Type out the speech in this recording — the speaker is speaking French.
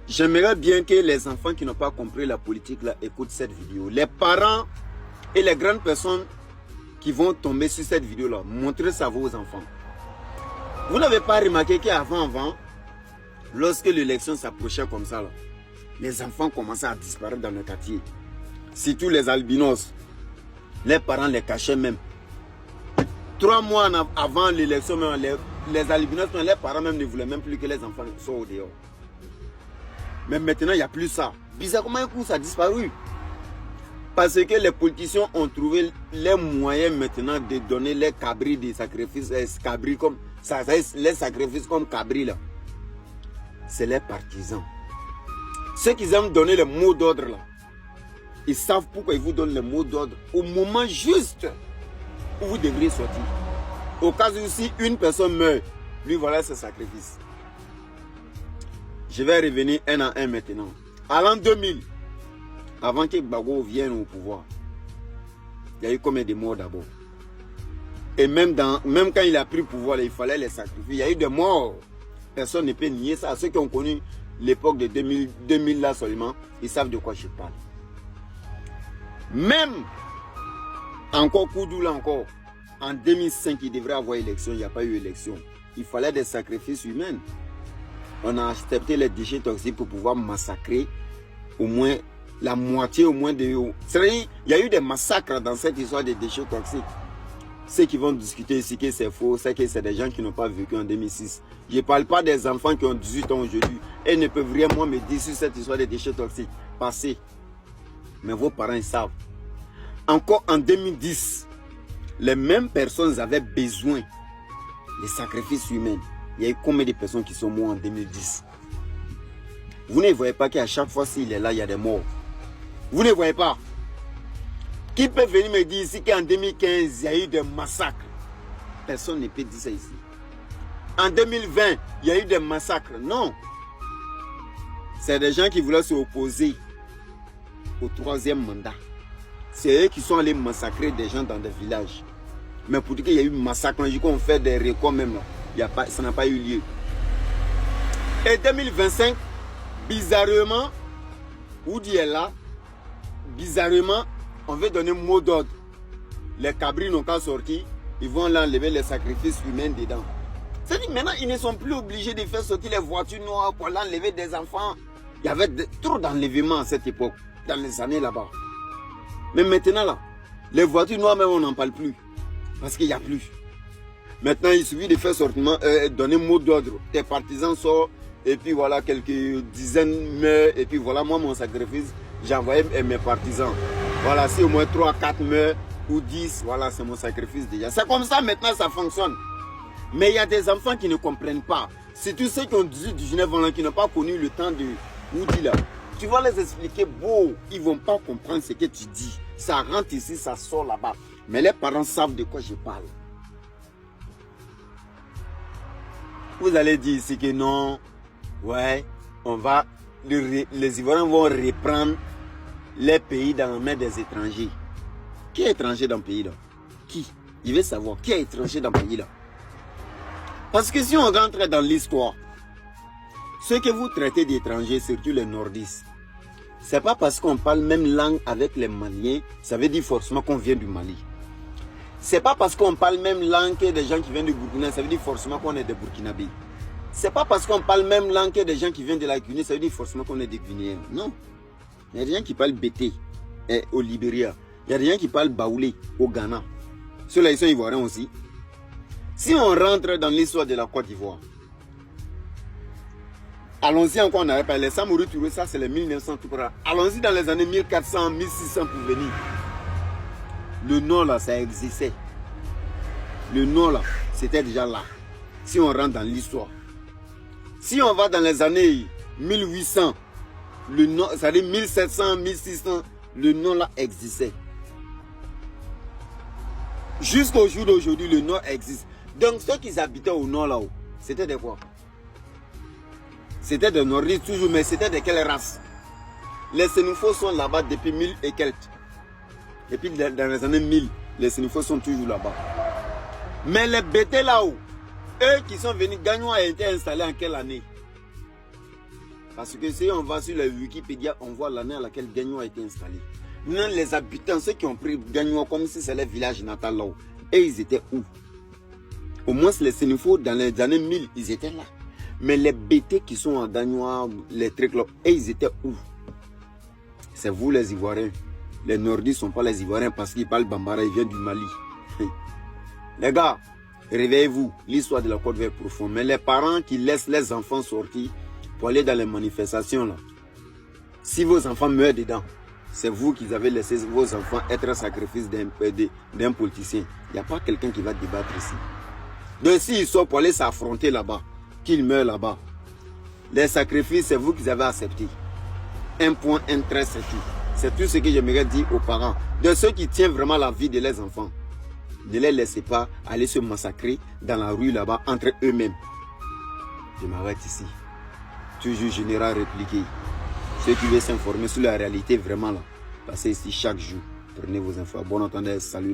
J'aimerais bien que les enfants qui n'ont pas compris la politique là écoutent cette vidéo. Les parents et les grandes personnes qui vont tomber sur cette vidéo là, montrez ça à vos enfants. Vous n'avez pas remarqué qu'avant, lorsque l'élection s'approchait comme ça là, les enfants commençaient à disparaître dans le quartier. Surtout les albinos. Les parents les cachaient même. 3 mois avant l'élection, les albinos, les parents même ne voulaient même plus que les enfants soient au dehors. Mais maintenant, il n'y a plus ça. Bizarrement, un coup, ça a disparu. Parce que les politiciens ont trouvé les moyens maintenant de donner les cabris des sacrifices, cabris comme, les sacrifices comme cabris là. C'est les partisans. Ceux qui aiment donner les mots d'ordre là, ils savent pourquoi ils vous donnent les mots d'ordre au moment juste où vous devriez sortir. Au cas où si une personne meurt, lui voilà ses sacrifices. Je vais revenir un à un maintenant. À l'an 2000, avant que Gbagbo vienne au pouvoir, il y a eu combien de morts d'abord? Et même quand il a pris le pouvoir, il fallait les sacrifier. Il y a eu des morts. Personne ne peut nier ça. Ceux qui ont connu l'époque de 2000 là seulement, ils savent de quoi je parle. Même encore Koudou là encore, en 2005, il devrait avoir élection. Il n'y a pas eu élection. Il fallait des sacrifices humains. On a accepté les déchets toxiques pour pouvoir massacrer au moins la moitié au moins de... C'est-à-dire, il y a eu des massacres dans cette histoire des déchets toxiques. Ceux qui vont discuter ici que c'est faux, c'est que c'est des gens qui n'ont pas vécu en 2006. Je ne parle pas des enfants qui ont 18 ans aujourd'hui et ne peuvent rien moi me dire sur cette histoire des déchets toxiques. Passez. Mais vos parents ils savent. Encore en 2010, les mêmes personnes avaient besoin des sacrifices humains. Il y a eu combien de personnes qui sont mortes en 2010? Vous ne voyez pas qu'à chaque fois s'il est là, il y a des morts. Vous ne voyez pas. Qui peut venir me dire ici qu'en 2015, il y a eu des massacres? Personne ne peut dire ça ici. En 2020, il y a eu des massacres. Non. C'est des gens qui voulaient s'opposer au 3e mandat. C'est eux qui sont allés massacrer des gens dans des villages. Mais pour dire qu'il y a eu massacre, on fait des récoltes même là. Ça n'a pas eu lieu. Et 2025, bizarrement, Oudi est là, bizarrement, on veut donner un mot d'ordre. Les cabris n'ont qu'à sortir, ils vont l'enlever les sacrifices humains dedans. C'est-à-dire maintenant, ils ne sont plus obligés de faire sortir les voitures noires pour l'enlever des enfants. Il y avait trop d'enlèvements à cette époque, dans les années là-bas. Mais maintenant là, les voitures noires même on n'en parle plus. Parce qu'il n'y a plus. Maintenant, il suffit de faire sortir, donner un mot d'ordre. Tes partisans sortent, et puis voilà, quelques dizaines meurent, et puis voilà, moi, mon sacrifice, j'ai envoyé mes partisans. Voilà, si au moins 3, 4 meurent, ou 10, voilà, c'est mon sacrifice déjà. C'est comme ça, maintenant, ça fonctionne. Mais il y a des enfants qui ne comprennent pas. C'est tous ceux qui ont 19 ans, qui n'ont pas connu le temps de Oudi là. Tu vas les expliquer, beau, ils ne vont pas comprendre ce que tu dis. Ça rentre ici, ça sort là-bas. Mais les parents savent de quoi je parle. Vous allez dire ici que non, ouais, on va, les Ivoiriens vont reprendre les pays dans la main des étrangers. Qui est étranger dans le pays là? Qui? Je veux savoir, qui est étranger dans le pays là? Parce que si on rentre dans l'histoire, ceux que vous traitez d'étrangers, surtout les nordistes, c'est pas parce qu'on parle même langue avec les Maliens, ça veut dire forcément qu'on vient du Mali. C'est pas parce qu'on parle même langue que des gens qui viennent du Burkina, ça veut dire forcément qu'on est des Burkinabés. C'est pas parce qu'on parle même langue que des gens qui viennent de la Guinée, ça veut dire forcément qu'on est des Guinéens. Non. Il y a des gens qui parlent Bété au Libéria. Il y a des gens qui parlent Baoulé au Ghana. Ceux-là, ils sont ivoiriens aussi. Si on rentre dans l'histoire de la Côte d'Ivoire, allons-y encore en arrière, les Samouris Touré, ça c'est les 1900 tout près. Allons-y dans les années 1400, 1600 pour venir. Le nord là, ça existait. Le nord là, c'était déjà là. Si on rentre dans l'histoire. Si on va dans les années 1800, le nord, c'est-à-dire 1700, 1600, le nord là existait. Jusqu'au jour d'aujourd'hui, le nord existe. Donc ceux qui habitaient au nord là-haut, c'était des quoi? C'était des nordistes toujours, mais c'était de quelle race? Les Sénoufos sont là-bas depuis 1000 et quelques. Et puis dans les années 1000, les Sénoufos sont toujours là-bas. Mais les Bétés là-haut, eux qui sont venus, Gagnon a été installé en quelle année? Parce que si on va sur la Wikipédia, on voit l'année à laquelle Gagnon a été installé. Maintenant, les habitants, ceux qui ont pris Gagnon comme si c'est leur village natal là-haut, et ils étaient où? Au moins, les Sénéfaux, dans les années 1000, ils étaient là. Mais les BT qui sont en Gagnois, les trucs là, et ils étaient où? C'est vous les Ivoiriens. Les Nordistes ne sont pas les Ivoiriens parce qu'ils parlent Bambara, ils viennent du Mali. Les gars, réveillez-vous. L'histoire de la Côte d'Ivoire est profonde. Mais les parents qui laissent les enfants sortir pour aller dans les manifestations là, si vos enfants meurent dedans, c'est vous qui avez laissé vos enfants être un sacrifice d'un politicien. Il n'y a pas quelqu'un qui va débattre ici. Donc s'ils sont pour aller s'affronter là-bas, qu'ils meurent là-bas, les sacrifices, c'est vous qui avez accepté. Un point, un trait, c'est tout. C'est tout ce que j'aimerais dire aux parents. De ceux qui tiennent vraiment la vie de leurs enfants. Ne les laissez pas aller se massacrer dans la rue là-bas entre eux-mêmes. Je m'arrête ici. Toujours général répliqué. Ceux qui veulent s'informer sur la réalité vraiment là, passez ici chaque jour. Prenez vos infos. Bon entendeur, salut là.